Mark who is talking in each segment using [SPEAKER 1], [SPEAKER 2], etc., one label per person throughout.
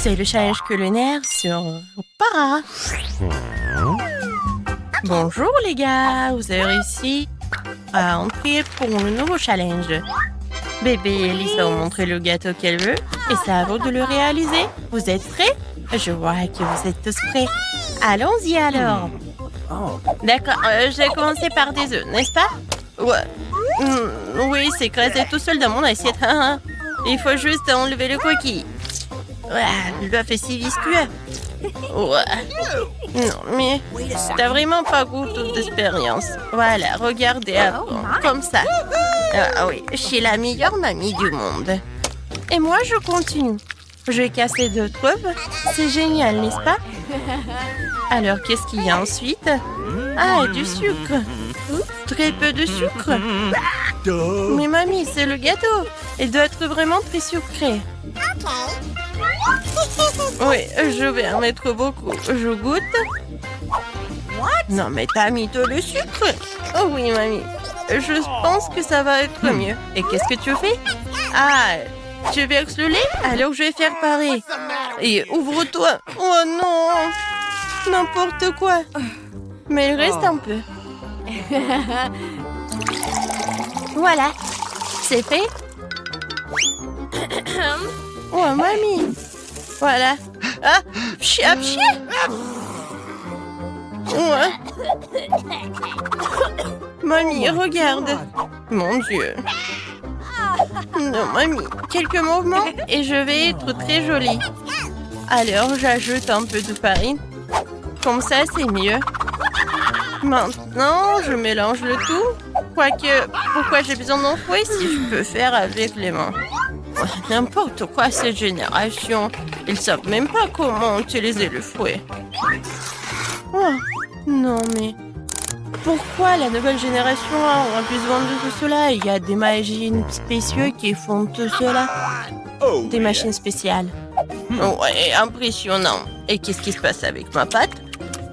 [SPEAKER 1] C'est le challenge culinaire sur Para. Bonjour les gars, vous avez réussi à entrer pour le nouveau challenge. Bébé et Lisa ont montré le gâteau qu'elle veut et c'est à vous de le réaliser. Vous êtes prêts? Je vois que vous êtes tous prêts. Allons-y alors. D'accord, j'ai commencé par des œufs, n'est-ce pas? Ouais. Oui, c'est écrasé tout seul dans mon assiette. Il faut juste enlever le coquille. L'œuf est si visqueux. Non, mais t'as vraiment pas goût d'expérience. Voilà, regardez avant, comme ça. Ah oui, je suis la meilleure mamie du monde. Et moi, je continue. Je vais casser 2 œufs. C'est génial, n'est-ce pas? Alors, qu'est-ce qu'il y a ensuite? Ah, du sucre. Très peu de sucre. Mais mamie, c'est le gâteau. Il doit être vraiment très sucré. Oui, je vais en mettre beaucoup. Je goûte. Non, mais t'as mis tout le sucre. Oh oui, mamie. Je pense que ça va être mieux. Et qu'est-ce que tu fais? Ah, tu verses le lait? Alors je vais faire pareil. Et ouvre-toi. Oh non! N'importe quoi. Mais il reste un peu. Voilà. C'est fait. Oh, mamie. Voilà. Ah, pchi. Ouais. Mamie, regarde. Mon Dieu. Non, mamie. Quelques mouvements et je vais être très jolie. Alors, j'ajoute un peu de farine. Comme ça, c'est mieux. Maintenant, je mélange le tout. Quoique, pourquoi j'ai besoin d'en fouet si je peux faire avec les mains? N'importe quoi, cette génération. Ils savent même pas comment utiliser le fouet. Oh, non, mais... Pourquoi la nouvelle génération a besoin de tout cela? Il y a des machines spéciales qui font tout cela. Des machines spéciales. Ouais, impressionnant. Et qu'est-ce qui se passe avec ma pâte?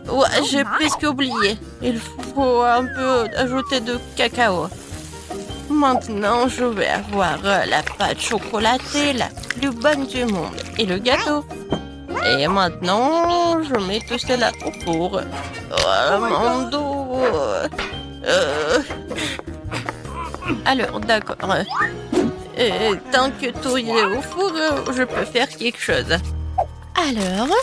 [SPEAKER 1] Ouais, j'ai presque oublié. Il faut un peu ajouter de cacao. Maintenant, je vais avoir la pâte chocolatée la plus bonne du monde. Et le gâteau. Et maintenant, je mets tout cela au four. Oh, mon dos. Alors, d'accord. Tant que tout est au four, je peux faire quelque chose. Alors,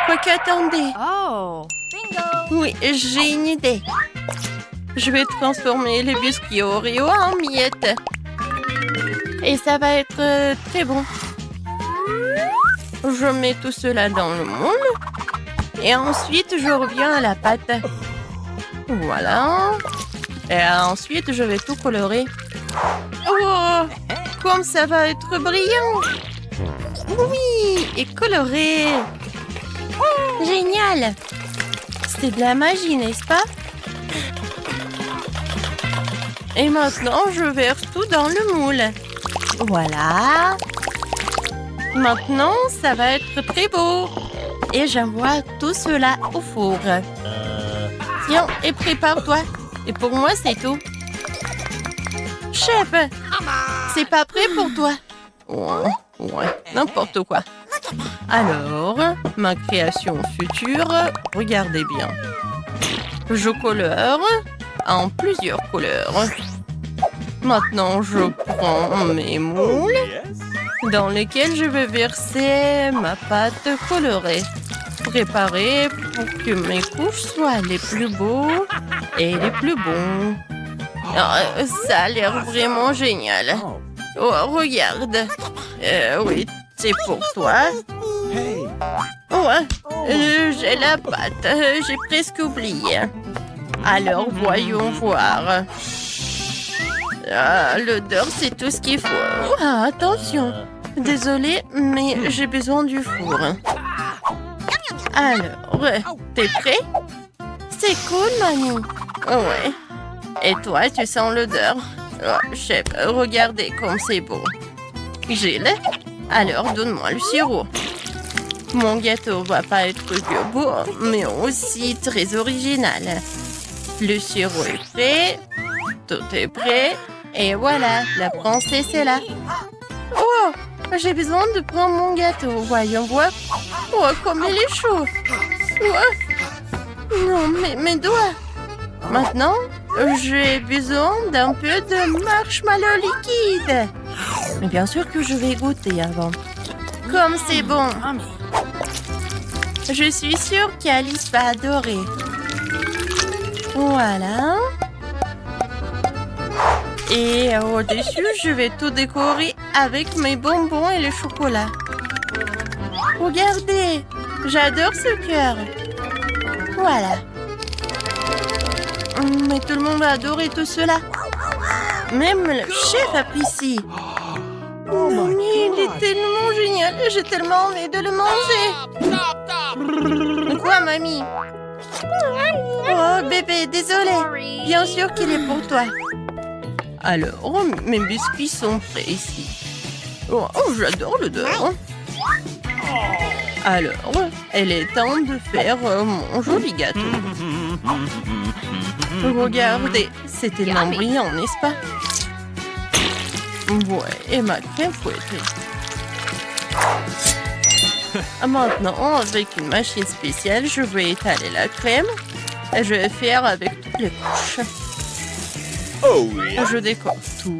[SPEAKER 1] quoique, attendez.
[SPEAKER 2] Oh, bingo!
[SPEAKER 1] Oui, j'ai une idée. Je vais transformer les biscuits Oreo en miettes. Et ça va être très bon. Je mets tout cela dans le moule. Et ensuite, je reviens à la pâte. Voilà. Et ensuite, je vais tout colorer. Oh, comme ça va être brillant. Oui, et coloré. Génial. C'est de la magie, n'est-ce pas? Et maintenant, je verse tout dans le moule. Voilà. Maintenant, ça va être très beau. Et j'envoie tout cela au four. Tiens, et prépare-toi. Et pour moi, c'est tout. Chef, c'est pas prêt pour toi. Ouais, n'importe quoi. Alors, ma création future, regardez bien. Je colore en plusieurs couleurs. Maintenant, je prends mes moules dans lesquels je vais verser ma pâte colorée. Préparée pour que mes couches soient les plus beaux et les plus bons. Ça a l'air vraiment génial. Oh, regarde. Oui, c'est pour toi. Ouais, j'ai la pâte. J'ai presque oublié. Alors, voyons voir. L'odeur, c'est tout ce qu'il faut. Ah, attention. Désolée, mais j'ai besoin du four. Alors, t'es prêt? C'est cool, mamie. Ouais. Et toi, tu sens l'odeur? Oh, chef, regardez comme c'est beau. Gilles, alors donne-moi le sirop. Mon gâteau va pas être que beau, mais aussi très original. Le sirop est prêt. Tout est prêt. Et voilà, la princesse est là. Oh, j'ai besoin de prendre mon gâteau. Voyons voir. Oh, comme il est chaud. Oh. Non, mes doigts. Maintenant, j'ai besoin d'un peu de marshmallow liquide. Mais bien sûr que je vais goûter avant. Comme c'est bon. Je suis sûre qu'Alice va adorer. Voilà. Et au-dessus, je vais tout décorer avec mes bonbons et le chocolat. Regardez, j'adore ce cœur. Voilà. Mais tout le monde va adorer tout cela. Même le chef apprécie. Non, mais il est tellement génial. J'ai tellement envie de le manger. Quoi, mamie? Oh, bébé, désolé. Bien sûr qu'il est pour toi. Alors, mes biscuits sont prêts ici. Oh, j'adore l'odeur. Alors, il est temps de faire mon joli gâteau. Regardez, c'est tellement brillant, n'est-ce pas? Ouais, et ma crème fouettée. Maintenant, avec une machine spéciale, je vais étaler la crème. Et je vais faire avec toutes les couches.
[SPEAKER 2] Oh, yeah.
[SPEAKER 1] Je décore tout.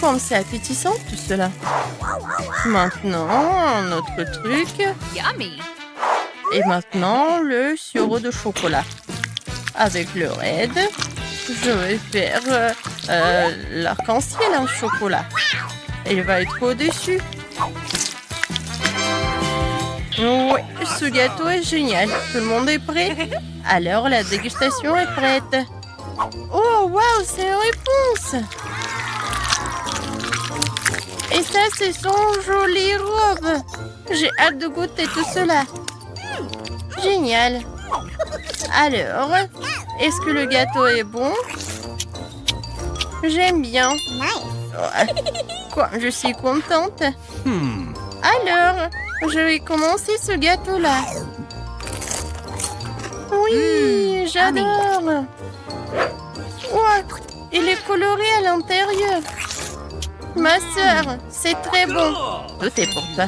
[SPEAKER 1] Comme c'est appétissant tout cela. Maintenant, un autre truc.
[SPEAKER 3] Yummy.
[SPEAKER 1] Et maintenant, le sirop de chocolat. Avec le raid, je vais faire l'arc-en-ciel en chocolat. Il va être au-dessus. Oui, ce gâteau est génial. Tout le monde est prêt? Alors, la dégustation est prête. Oh, waouh, c'est une réponse. Et ça, c'est son jolie robe. J'ai hâte de goûter tout cela. Génial. Alors, est-ce que le gâteau est bon? J'aime bien. Quoi, je suis contente. Alors, je vais commencer ce gâteau-là. Oui, j'adore. Ouais, il est coloré à l'intérieur. Ma sœur, c'est très bon. Tout est pour toi.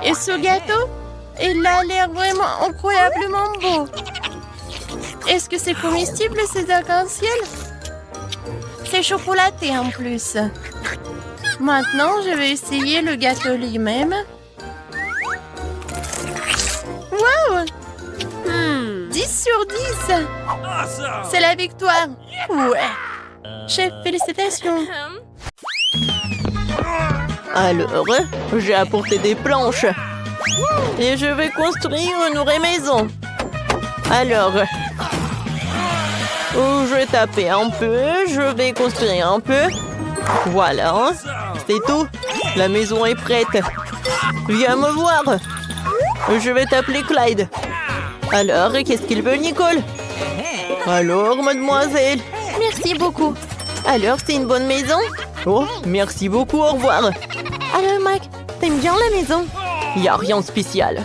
[SPEAKER 1] Et ce gâteau, il a l'air vraiment incroyablement beau. Est-ce que c'est comestible, ces arcs-en-ciel? C'est chocolaté en plus. Maintenant, je vais essayer le gâteau lui-même. Wow! 10 sur 10. C'est la victoire. Ouais. Chef, félicitations. Alors, j'ai apporté des planches. Et je vais construire une vraie maison. Alors, je vais taper un peu. Je vais construire un peu. Voilà. C'est tout. La maison est prête. Viens me voir. Je vais t'appeler Clyde. Alors, qu'est-ce qu'il veut, Nicole? Alors, mademoiselle. Merci beaucoup. Alors, c'est une bonne maison? Oh, merci beaucoup, au revoir. Alors, Mike, t'aimes bien la maison? Y a rien de spécial.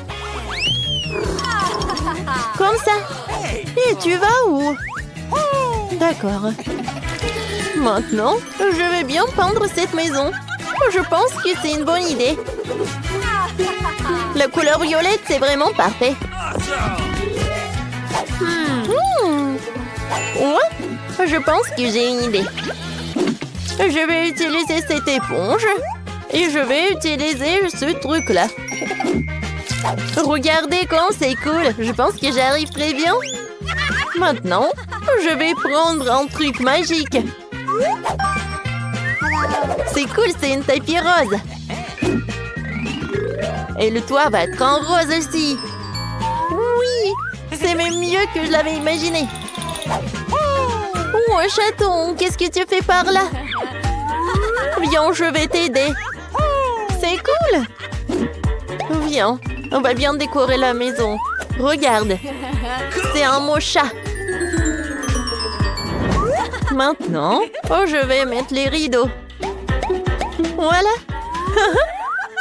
[SPEAKER 1] Comme ça. Et tu vas où? D'accord. Maintenant, je vais bien peindre cette maison. Je pense que c'est une bonne idée. La couleur violette, c'est vraiment parfait. Ouais, je pense que j'ai une idée. Je vais utiliser cette éponge et je vais utiliser ce truc-là. Regardez comme c'est cool. Je pense que j'arrive très bien. Maintenant, je vais prendre un truc magique. C'est cool, c'est une tapis rose. Et le toit va être en rose aussi. Oui, c'est même mieux que je l'avais imaginé. Oh, un chaton, qu'est-ce que tu fais par là? Viens, je vais t'aider. C'est cool. Viens, on va bien décorer la maison. Regarde, c'est un mot chat. Maintenant, je vais mettre les rideaux. Voilà.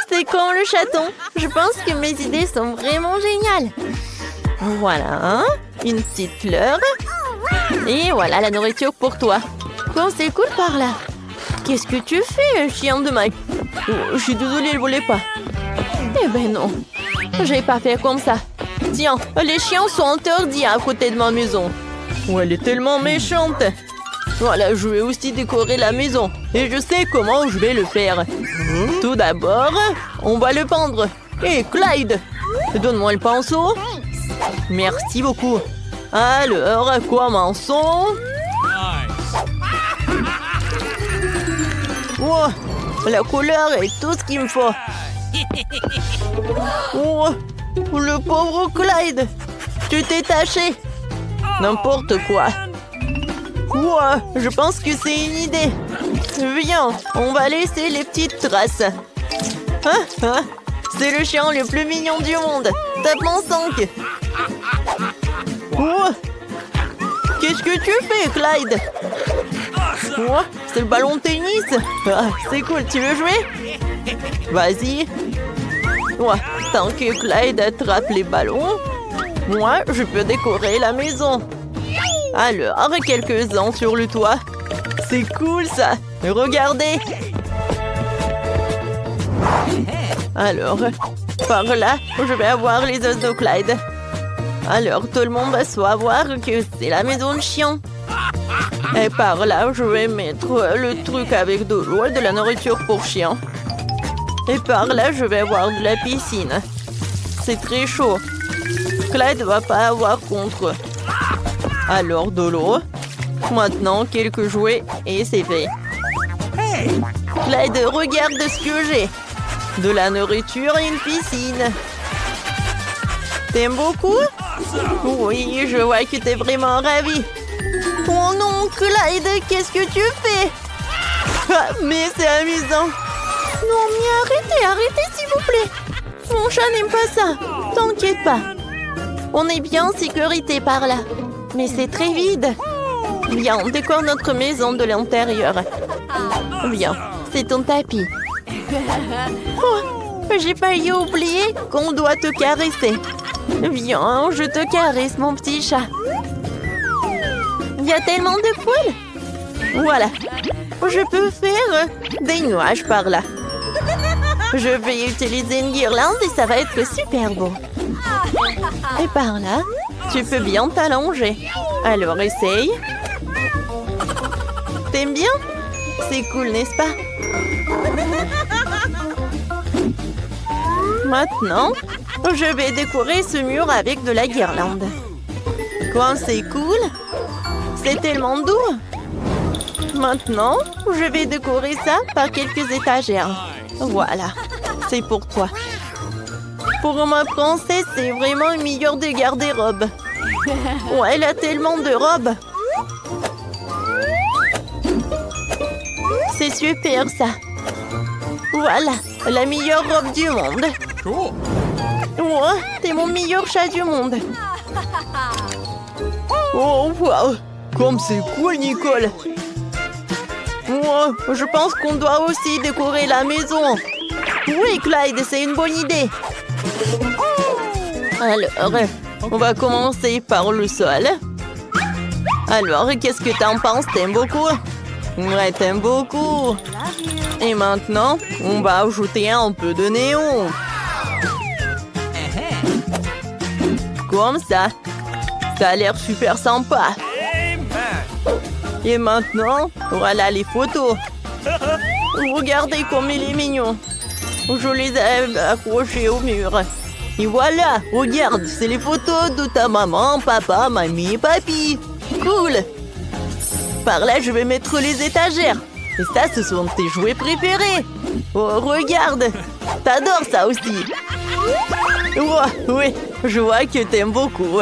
[SPEAKER 1] C'est comme le chaton. Je pense que mes idées sont vraiment géniales. Voilà, une petite fleur. Et voilà la nourriture pour toi. Quand c'est cool par là. Qu'est-ce que tu fais, chien de Mike? Oh, je suis désolée, elle voulait pas. Eh ben non. J'ai pas fait comme ça. Tiens, les chiens sont interdits à côté de ma maison. Oh, elle est tellement méchante. Voilà, je vais aussi décorer la maison. Et je sais comment je vais le faire. Tout d'abord, on va le peindre. Hé, Clyde, donne-moi le pinceau. Merci beaucoup. Alors, commençons. Oh, la couleur est tout ce qu'il me faut. Oh, le pauvre Clyde. Tu t'es taché. N'importe quoi. Oh, je pense que c'est une idée. Viens, on va laisser les petites traces. C'est le chien le plus mignon du monde. Tape-moi 5. Oh, qu'est-ce que tu fais, Clyde? Oh, c'est le ballon de tennis. Ah, c'est cool, tu veux jouer? Vas-y. Oh, tant que Clyde attrape les ballons, moi, je peux décorer la maison. Alors, quelques-uns sur le toit. C'est cool, ça. Regardez. Alors, par là, je vais avoir les os de Clyde. Alors, tout le monde va savoir que c'est la maison de chien. Et par là, je vais mettre le truc avec de l'eau et de la nourriture pour chien. Et par là, je vais avoir de la piscine. C'est très chaud. Clyde va pas avoir contre. Alors, de l'eau. Maintenant, quelques jouets et c'est fait. Clyde, regarde ce que j'ai. De la nourriture et une piscine. T'aimes beaucoup? Oui, je vois que t'es vraiment ravi. Oh non, Clyde, qu'est-ce que tu fais? Ah, mais c'est amusant. Non, mais arrêtez, s'il vous plaît. Mon chat n'aime pas ça. T'inquiète pas. On est bien en sécurité par là. Mais c'est très vide. Viens, on décore notre maison de l'intérieur. Viens, c'est ton tapis. Oh, j'ai failli oublier qu'on doit te caresser. Viens, je te caresse, mon petit chat. Il y a tellement de poils. Voilà. Je peux faire des nuages par là. Je vais utiliser une guirlande et ça va être super beau. Et par là, tu peux bien t'allonger. Alors, essaye. T'aimes bien? C'est cool, n'est-ce pas? Maintenant, je vais décorer ce mur avec de la guirlande. Quoi, c'est cool? C'est tellement doux. Maintenant, je vais décorer ça par quelques étagères. Voilà, c'est pour toi. Pour ma princesse, c'est vraiment une meilleure des garde-robes. Oh, elle a tellement de robes. C'est super, ça. Voilà, la meilleure robe du monde. Oh, t'es mon meilleur chat du monde. Oh, wow. Comme c'est cool, Nicole. Oh, je pense qu'on doit aussi décorer la maison. Oui, Clyde, c'est une bonne idée. Alors, on va commencer par le sol. Alors, qu'est-ce que t'en penses? T'aimes beaucoup? Ouais, t'aimes beaucoup. Et maintenant, on va ajouter un peu de néon. Comme ça. Ça a l'air super sympa. Et maintenant, voilà les photos. Regardez comme il est mignon. Je les ai accrochées au mur. Et voilà, regarde, c'est les photos de ta maman, papa, mamie et papy. Cool. Par là, je vais mettre les étagères. Et ça, ce sont tes jouets préférés. Oh, regarde. T'adores ça aussi. Oh, oui, je vois que t'aimes beaucoup.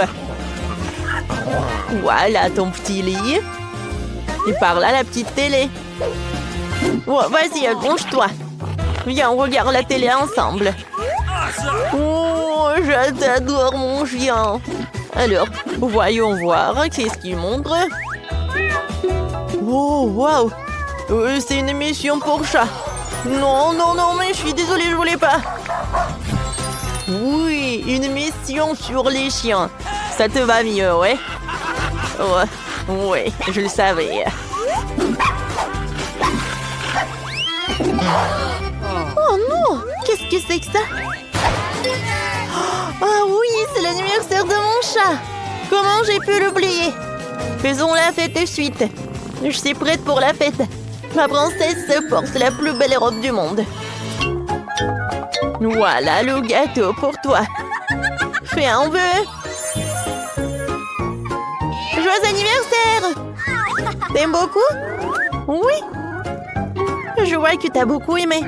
[SPEAKER 1] Voilà ton petit lit. Et par là, la petite télé. Oh, vas-y, allonge-toi. Viens, on regarde la télé ensemble. Oh, je t'adore, mon chien. Alors, voyons voir. Qu'est-ce qu'il montre? Oh, waouh. C'est une émission pour chat. Non, non, non, mais je suis désolée, je voulais pas. Oui, une émission sur les chiens. Ça te va mieux, ouais? Ouais, ouais, je le savais.
[SPEAKER 3] Oh non! Qu'est-ce que c'est que ça? Oh oui, c'est l'anniversaire de mon chat! Comment j'ai pu l'oublier? Faisons la fête de suite. Je suis prête pour la fête. Ma princesse porte la plus belle robe du monde. Voilà le gâteau pour toi. Fais un vœu. Joyeux anniversaire! T'aimes beaucoup? Oui. Je vois que t'as beaucoup aimé.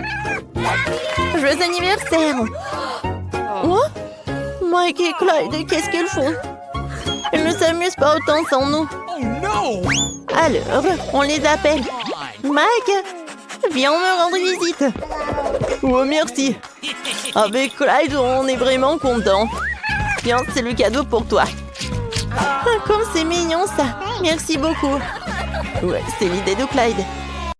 [SPEAKER 3] Joyeux anniversaire! Oh? Mike et Clyde, qu'est-ce qu'ils font? Ils ne s'amusent pas autant sans nous.
[SPEAKER 2] Oh no!
[SPEAKER 3] Alors, on les appelle. Mike, viens me rendre visite. Oh, merci. Avec Clyde, on est vraiment content. Tiens, c'est le cadeau pour toi. Ah, comme c'est mignon ça. Merci beaucoup. Ouais, c'est l'idée de Clyde.